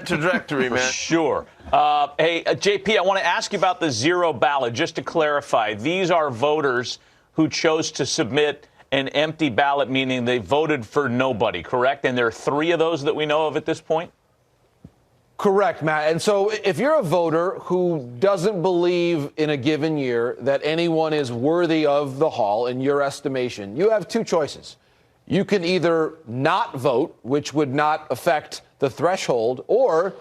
that trajectory, man. Sure. Hey, JP, I want to ask you about the zero ballot. Just to clarify, these are voters who chose to submit an empty ballot, meaning they voted for nobody, correct? And there are 3 of those that we know of at this point? Correct, Matt. And so if you're a voter who doesn't believe in a given year that anyone is worthy of the hall in your estimation, you have 2 choices. You can either not vote, which would not affect the threshold, or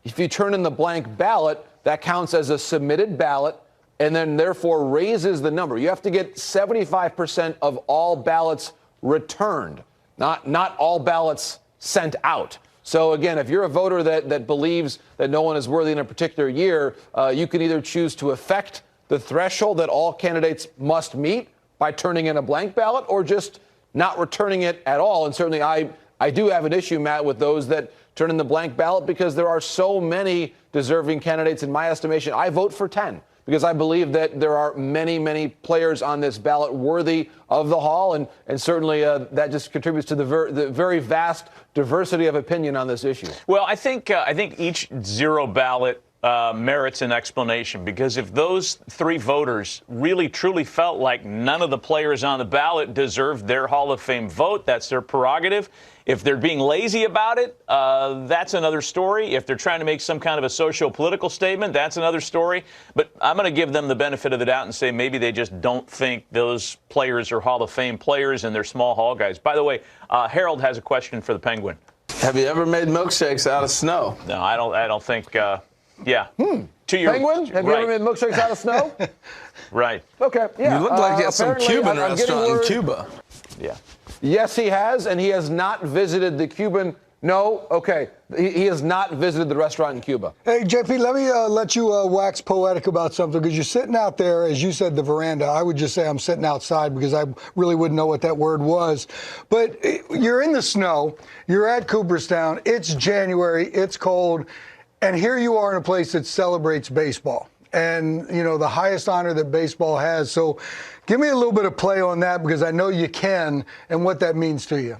if you turn in the blank ballot, that counts as a submitted ballot and then therefore raises the number. You have to get 75% of all ballots returned, not all ballots sent out. So, again, if you're a voter that believes that no one is worthy in a particular year, you can either choose to affect the threshold that all candidates must meet by turning in a blank ballot or just not returning it at all. And certainly I do have an issue, Matt, with those that turn in the blank ballot because there are so many deserving candidates. In my estimation, I vote for 10 because I believe that there are many, many players on this ballot worthy of the hall. And certainly that just contributes to the very vast diversity of opinion on this issue. Well, I think each zero ballot merits an explanation, because if those 3 voters really truly felt like none of the players on the ballot deserved their Hall of Fame vote, that's their prerogative. If they're being lazy about it, that's another story. If they're trying to make some kind of a socio-political statement, that's another story. But I'm going to give them the benefit of the doubt and say maybe they just don't think those players are Hall of Fame players and they're small hall guys. By the way, Harold has a question for the Penguin. Have you ever made milkshakes out of snow? No, I don't think. Yeah. To your Penguin? Have you ever made milkshakes out of snow? Right. Okay. Yeah. You look like you have some Cuban restaurant in Cuba. Yeah. Yes, he has, and he has not visited the Cuban. No, okay. He has not visited the restaurant in Cuba. Hey, JP, let me let you wax poetic about something, because you're sitting out there, as you said, the veranda. I would just say I'm sitting outside because I really wouldn't know what that word was. But you're in the snow. You're at Cooperstown. It's January. It's cold. And here you are in a place that celebrates baseball and, you know, the highest honor that baseball has. So give me a little bit of play on that, because I know you can, and what that means to you.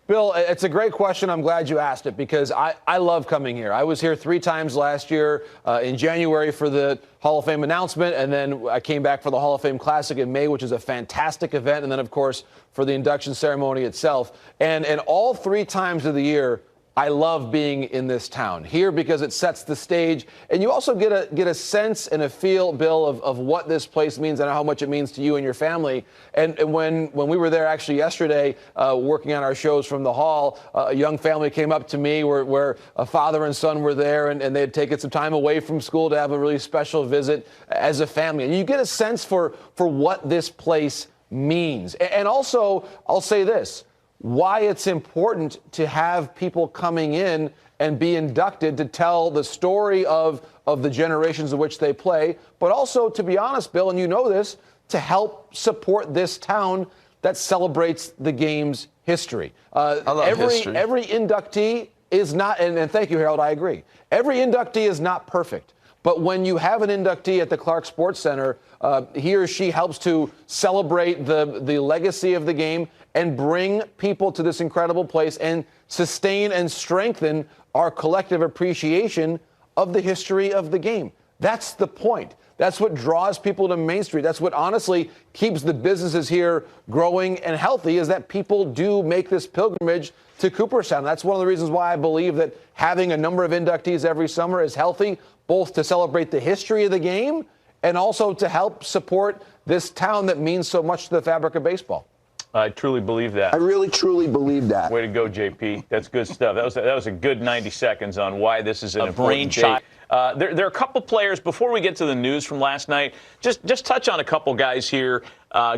Bill, it's a great question. I'm glad you asked it, because I love coming here. I was here 3 times last year in January for the Hall of Fame announcement, and then I came back for the Hall of Fame Classic in May, which is a fantastic event, and then, of course, for the induction ceremony itself. And all 3 times of the year, I love being in this town here because it sets the stage, and you also get a sense and a feel, Bill, of what this place means and how much it means to you and your family. And when we were there actually yesterday working on our shows from the hall, a young family came up to me where a father and son were there, and they had taken some time away from school to have a really special visit as a family. And you get a sense for what this place means. And also, I'll say this, why it's important to have people coming in and be inducted to tell the story of the generations in which they play, but also, to be honest, Bill, and you know this, to help support this town that celebrates the game's history. I love history. Every inductee is not, and thank you, Harold, I agree. Every inductee is not perfect. But when you have an inductee at the Clark Sports Center, he or she helps to celebrate the legacy of the game and bring people to this incredible place and sustain and strengthen our collective appreciation of the history of the game. That's the point. That's what draws people to Main Street. That's what honestly keeps the businesses here growing and healthy, is that people do make this pilgrimage to Cooperstown. That's one of the reasons why I believe that having a number of inductees every summer is healthy, both to celebrate the history of the game and also to help support this town that means so much to the fabric of baseball. I truly believe that. I really, truly believe that. Way to go, JP. That's good stuff. That was a good 90 seconds on why this is an important day. There are a couple players, before we get to the news from last night, just touch on a couple guys here.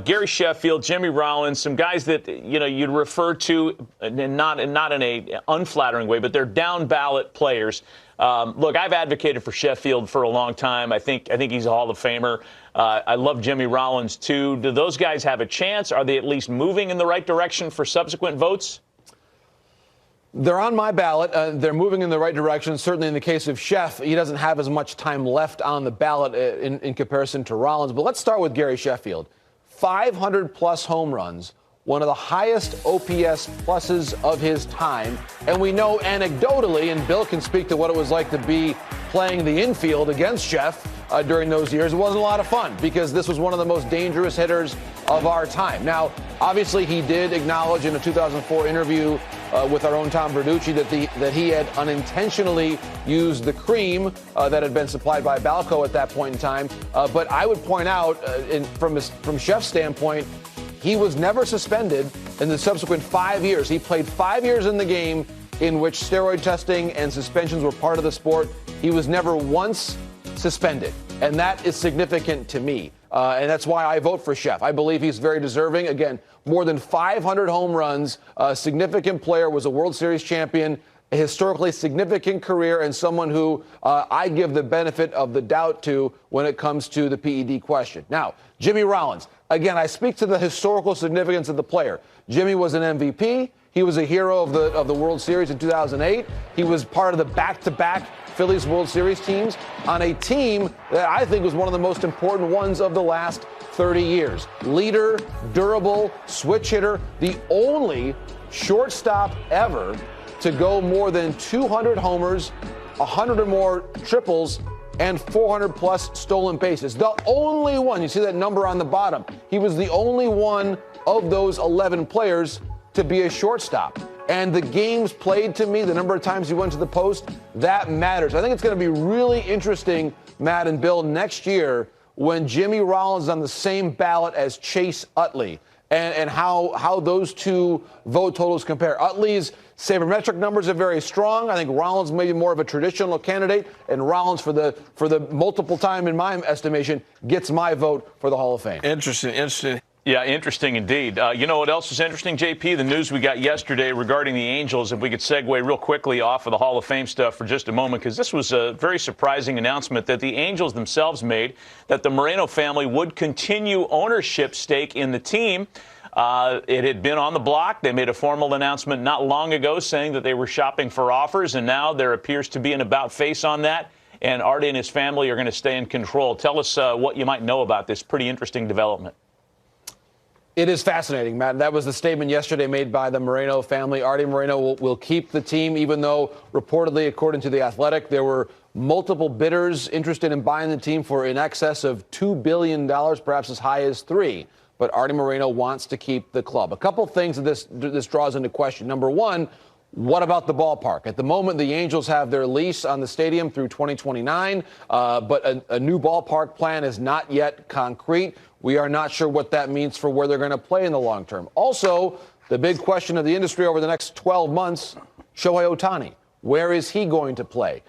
Gary Sheffield, Jimmy Rollins, some guys that, you know, you'd refer to, not in a unflattering way, but they're down ballot players. Look, I've advocated for Sheffield for a long time. I think he's a Hall of Famer. I love Jimmy Rollins, too. Do those guys have a chance? Are they at least moving in the right direction for subsequent votes? They're on my ballot. They're moving in the right direction. Certainly in the case of Sheff, he doesn't have as much time left on the ballot in comparison to Rollins. But let's start with Gary Sheffield. 500-plus home runs, one of the highest OPS pluses of his time. And we know anecdotally, and Bill can speak to what it was like to be playing the infield against Jeff during those years, it wasn't a lot of fun because this was one of the most dangerous hitters of our time. Now, obviously, he did acknowledge in a 2004 interview with our own Tom Verducci that he had unintentionally used the cream that had been supplied by Balco at that point in time. But I would point out, from Chef's standpoint, he was never suspended in the subsequent 5 years. He played 5 years in the game in which steroid testing and suspensions were part of the sport. He was never once suspended, and that is significant to me. And that's why I vote for Chef. I believe he's very deserving. Again, more than 500 home runs, a significant player, was a World Series champion, a historically significant career, and someone who I give the benefit of the doubt to when it comes to the PED question. Now, Jimmy Rollins. Again, I speak to the historical significance of the player. Jimmy was an MVP. He was a hero of the World Series in 2008. He was part of the back-to-back Phillies World Series teams on a team that I think was one of the most important ones of the last 30 years. Leader, durable, switch hitter, the only shortstop ever to go more than 200 homers, 100 or more triples, and 400 plus stolen bases. The only one. You see that number on the bottom. He was the only one of those 11 players to be a shortstop. And the games played, to me, the number of times he went to the post, that matters. I think it's going to be really interesting, Matt and Bill, next year when Jimmy Rollins is on the same ballot as Chase Utley, and how those two vote totals compare. Utley's sabermetric numbers are very strong. I think Rollins may be more of a traditional candidate, and Rollins, for the multiple time, in my estimation, gets my vote for the Hall of Fame. Interesting. Yeah, interesting indeed. You know what else is interesting, JP? The news we got yesterday regarding the Angels, if we could segue real quickly off of the Hall of Fame stuff for just a moment, because this was a very surprising announcement that the Angels themselves made, that the Moreno family would continue ownership stake in the team. It had been on the block. They made a formal announcement not long ago saying that they were shopping for offers, and now there appears to be an about-face on that, and Arte and his family are going to stay in control. Tell us what you might know about this pretty interesting development. It is fascinating, Matt. That was the statement yesterday made by the Moreno family. Arte Moreno will keep the team, even though reportedly, according to The Athletic, there were multiple bidders interested in buying the team for in excess of $2 billion, perhaps as high as $3 billion. But Arte Moreno wants to keep the club. A couple things that this draws into question. Number one, what about the ballpark? At the moment, the Angels have their lease on the stadium through 2029, but a new ballpark plan is not yet concrete. We are not sure what that means for where they're going to play in the long term. Also, the big question of the industry over the next 12 months, Shohei Ohtani. Where is he going to play?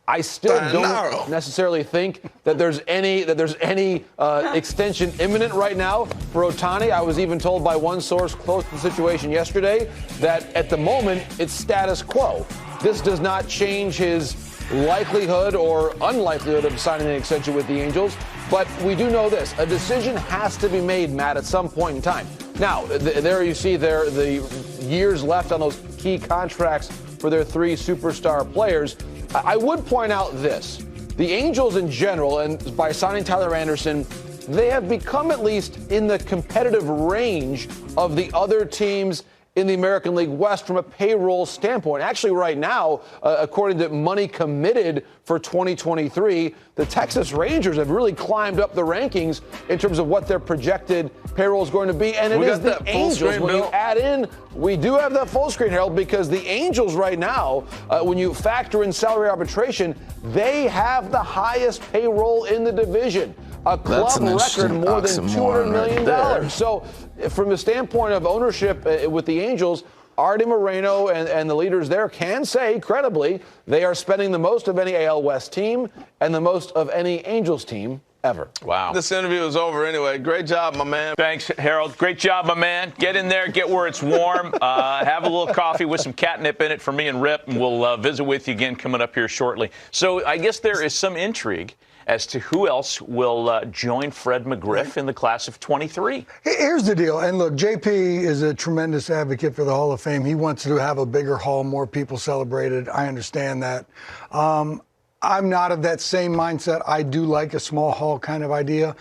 I still don't necessarily think that there's any extension imminent right now for Ohtani. I was even told by one source close to the situation yesterday that at the moment it's status quo. This does not change his likelihood or unlikelihood of signing an extension with the Angels. But we do know this. A decision has to be made, Matt, at some point in time. Now, there you see the years left on those key contracts for their three superstar players. I would point out this. The Angels in general, and by signing Tyler Anderson, they have become at least in the competitive range of the other teams in the American League West from a payroll standpoint. Actually, right now, according to money committed for 2023, the Texas Rangers have really climbed up the rankings in terms of what their projected payroll is going to be. And it is the Angels. When you add in, we do have that full screen, Harold, because the Angels right now, when you factor in salary arbitration, they have the highest payroll in the division. A club record more than $200 million. So from the standpoint of ownership with the Angels, Arte Moreno and the leaders there can say credibly they are spending the most of any AL West team and the most of any Angels team ever. Wow. This interview is over anyway. Great job, my man. Thanks, Harold. Great job, my man. Get in there, get where it's warm. Have a little coffee with some catnip in it for me and Rip, and we'll visit with you again coming up here shortly. So I guess there is some intrigue as to who else will join Fred McGriff in the class of 23. Here's the deal. And look, JP is a tremendous advocate for the Hall of Fame. He wants to have a bigger hall, more people celebrated. I understand that. I'm not of that same mindset. I do like a small hall kind of idea.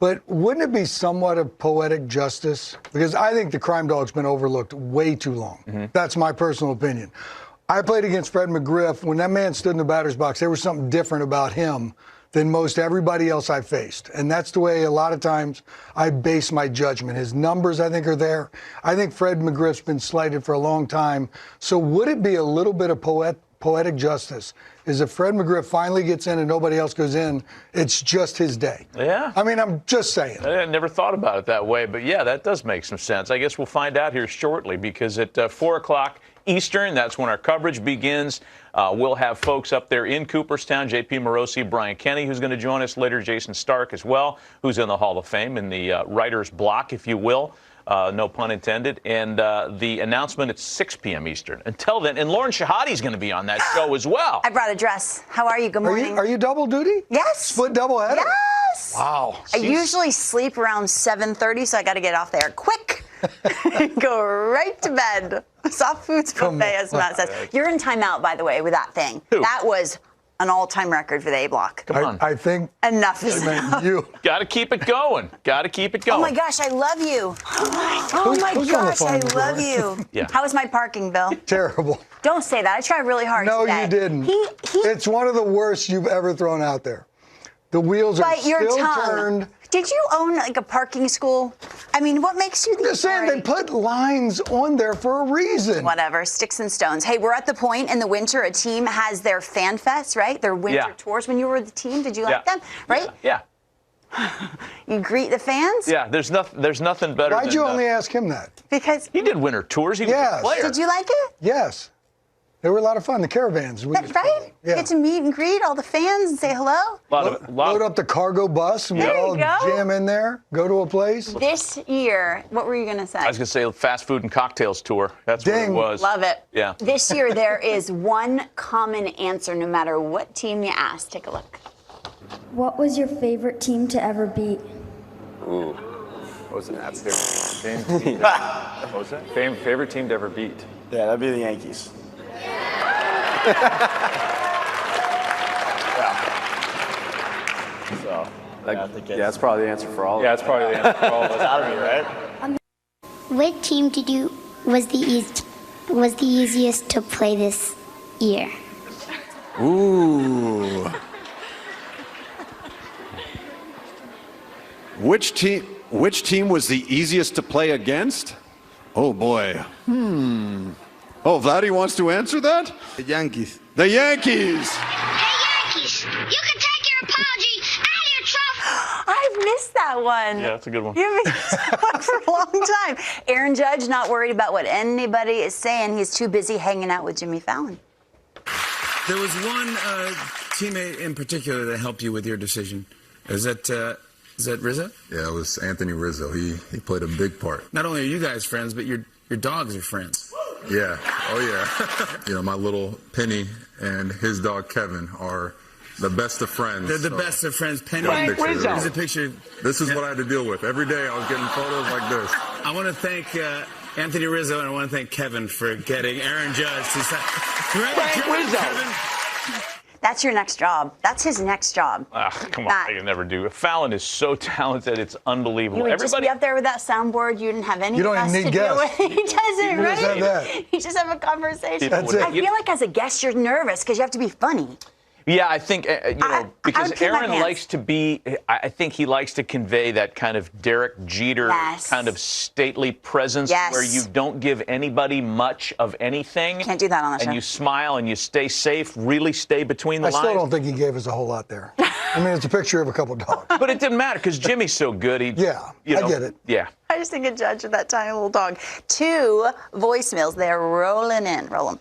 But wouldn't it be somewhat of poetic justice? Because I think the crime dog's been overlooked way too long. That's my personal opinion. I played against Fred McGriff. When that man stood in the batter's box, there was something different about him than most everybody else I faced. And that's the way a lot of times I base my judgment. His numbers, I think, are there. I think Fred McGriff's been slighted for a long time. So would it be a little bit of poetic justice is if Fred McGriff finally gets in and nobody else goes in, it's just his day? Yeah. I mean, I'm just saying. I never thought about it that way, but yeah, that does make some sense. I guess we'll find out here shortly because at 4 o'clock Eastern, that's when our coverage begins. We'll have folks up there in Cooperstown, J.P. Morosi, Brian Kenny, who's going to join us later, Jason Stark as well, who's in the Hall of Fame, in the writer's block, if you will. No pun intended. And the announcement at 6 p.m. Eastern. Until then, and Lauren Shahadi's going to be on that show as well. I brought a dress. How are you? Good morning. Are you double duty? Yes. Split double header? Yes. Wow. I usually sleep around 7:30, so I got to get off there quick. Go right to bed. Soft foods buffet, as Matt says. You're in timeout, by the way, with that thing. Who? That was an all-time record for the A block. Come on. I think Enough is I meant enough. you. Got to keep it going. Got to keep it going. Oh my gosh, I love you. Oh my who's on the gosh, phone I with love you? you. Yeah. How was my parking, Bill? Terrible. Don't say that. I tried really hard No, today. you didn't. He It's one of the worst you've ever thrown out there. The wheels are bite your still tongue. turned. Did you own like a parking school? I mean, what makes you think? Just saying, they put lines on there for a reason. Whatever, sticks and stones. Hey, we're at the point in the winter a team has their fan fest, right? Their winter Yeah. tours. When you were the team, did you like Yeah. them? Right? Yeah. You greet the fans? Yeah. There's nothing better Why'd than you only ask him that? Because He did winter tours. He was Yes. a player. did you like it? Yes. They were a lot of fun. The caravans. We used to call Right? them. Yeah. Get to meet and greet all the fans and say hello. Load up the cargo bus and we There you all go. jam in there, go to a place. This year, what were you going to say? I was going to say fast food and cocktails tour. That's what it Ding. was. Love it. Yeah. This year, there is one common answer no matter what team you ask. Take a look. What was your favorite team to ever beat? Ooh. What was it? Favorite team? What was that? Favorite team to ever beat? Yeah, that'd be the Yankees. So, Yeah, that's probably the answer for all of yeah, that's probably the answer for all of us. Gotta be, right? What team did you was the easiest to play this year? Ooh. Which team was the easiest to play against? Oh boy. Oh, Vladdy wants to answer that? The Yankees. The Yankees. Hey Yankees, you can take your apology and your trophy. I've missed that one. Yeah, that's a good one. You've missed that one for a long time. Aaron Judge not worried about what anybody is saying. He's too busy hanging out with Jimmy Fallon. There was one teammate in particular that helped you with your decision. Is that Rizzo? Yeah, it was Anthony Rizzo. He played a big part. Not only are you guys friends, but your dogs are friends. Yeah. Oh, yeah. You know, my little Penny and his dog Kevin are the best of friends. They're the best of friends. Penny, Frank Rizzo. here's a picture. This is what I had to deal with. Every day I was getting photos like this. I want to thank Anthony Rizzo and I want to thank Kevin for getting Aaron Judge to sign. Frank Rizzo. Kevin? That's your next job. That's his next job. Come on, Matt. I can never do it. Fallon is so talented, it's unbelievable. You would just be up there with that soundboard. You didn't have any You don't guests even need to deal guests. with. He doesn't, You right? just have that. You just have a conversation. That's it. I feel like as a guest, you're nervous because you have to be funny. Yeah, I think, I because would pee my Aaron pants. likes to be, I think he likes to convey that kind of Derek Jeter Yes. kind of stately presence Yes. where you don't give anybody much of anything. Can't do that on the show. And you smile and you stay safe, really stay between the I lines. still don't think he gave us a whole lot there. I mean, it's a picture of a couple dogs. But it didn't matter because Jimmy's so good. Yeah, I get it. Yeah. I just think a Judge with that tiny little dog. 2 voicemails. They're rolling in. Roll 'em.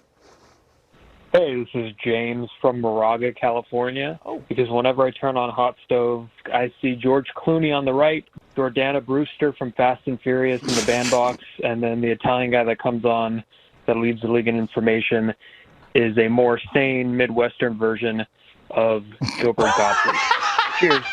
Hey, this is James from Moraga, California. Because whenever I turn on Hot Stove, I see George Clooney on the right, Jordana Brewster from Fast and Furious in the bandbox, and then the Italian guy that comes on that leads the league in information is a more sane Midwestern version of Gilbert Gottfried. Cheers.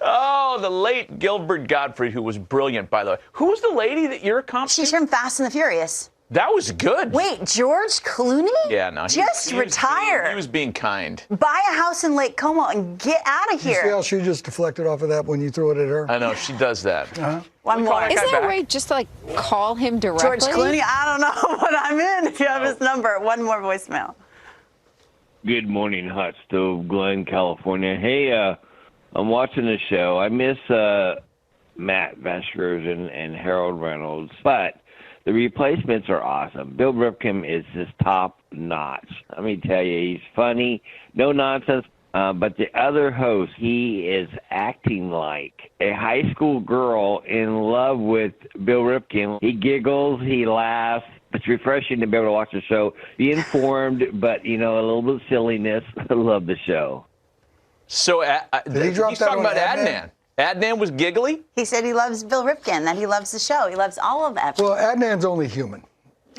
Oh, the late Gilbert Gottfried, who was brilliant, by the way. Who was the lady that you're accomplishing? She's from Fast and the Furious. That was good. Wait, George Clooney? Yeah, no. Just retire. He was being kind. Buy a house in Lake Como and get out of You see here. how she just deflected off of that when you threw it at her? I know, she does that. One more. Isn't it right just to call him directly? George Clooney, I don't know what I'm in if you have his number. One more voicemail. Good morning, Hot Stove, Glen, California. Hey, I'm watching the show. I miss Matt Veskers and Harold Reynolds, but the replacements are awesome. Bill Ripken is just top notch. Let me tell you, he's funny, no nonsense. But the other host, he is acting like a high school girl in love with Bill Ripken. He giggles, he laughs. It's refreshing to be able to watch the show, be informed, but, a little bit of silliness. I love the show. So Did he drop he's that talking on about Adnan. Adnan was giggly? He said he loves Bill Ripken, that he loves the show. He loves all of it. Well, Adnan's only human.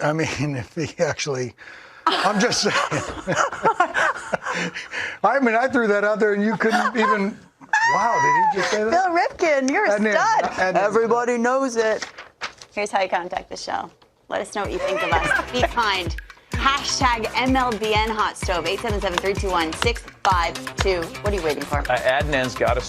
I mean, if he actually... I'm just saying. I threw that out there and you couldn't even... Wow, did he just say that? Bill Ripken, you're a stud. Adnan. Everybody knows it. Here's how you contact the show. Let us know what you think of us. Be kind. Hashtag MLBN Hot Stove, 877-321-652. What are you waiting for? Adnan's got us.